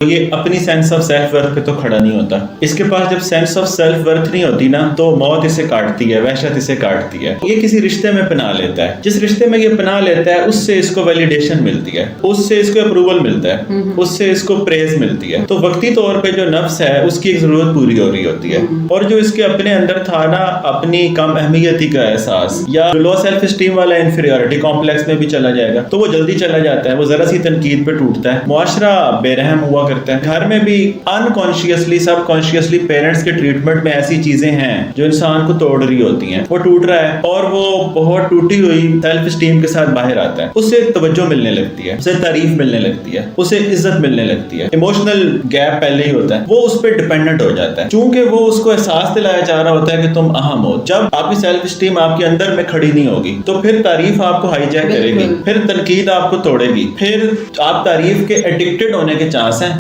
ये अपनी sense of self worth पे तो खड़ा नहीं होता। इसके पास जब सेंस ऑफ सेल्फ वर्थ नहीं होती ना, तो मौत इसे काटती है, वहशत इसे काटती है। ये किसी रिश्ते में पनाह लेता है, जिस रिश्ते में ये पनाह लेता है उससे इसको वैलिडेशन मिलती है, उससे इसको अप्रूवल मिलता है, उससे इसको प्रेज मिलती है। तो वक्ती तौर पे जो नफ्स है उसकी एक जरूरत पूरी हो रही होती है। और जो इसके अपने अंदर था ना, अपनी कम अहमियती का एहसास या लो सेल्फ स्टीम वाला इंफीरियरिटी कॉम्प्लेक्स में भी चला जाएगा, तो वो जल्दी चला जाता है, वो जरा सी तनकीद पे टूटता है। मुआशरा बेरहम हुआ करता है। घर में भी अनकॉन्शियसली सबकॉन्शियसली पेरेंट्स के ट्रीटमेंट में ऐसी चीजें हैं जो इंसान को तोड़ रही होती हैं। वो टूट रहा है और वो बहुत टूटी हुई सेल्फ स्टीम के साथ बाहर आता है। उसे तवज्जो मिलने लगती है, उसे तारीफ मिलने लगती है, उसे इज्जत मिलने लगती है। इमोशनल गैप पहले ही होता है, वो उस पर डिपेंडेंट हो जाता है, चूंकि वो उसको एहसास दिलाया जा रहा होता है कि तुम अहम हो। जब आपकी सेल्फ स्टीम आपके अंदर में खड़ी नहीं होगी तो फिर तारीफ आपको हाईजैक करेगी, फिर तनकीद आपको तोड़ेगी, फिर आप तारीफ के एडिक्टेड होने के चांस हैं।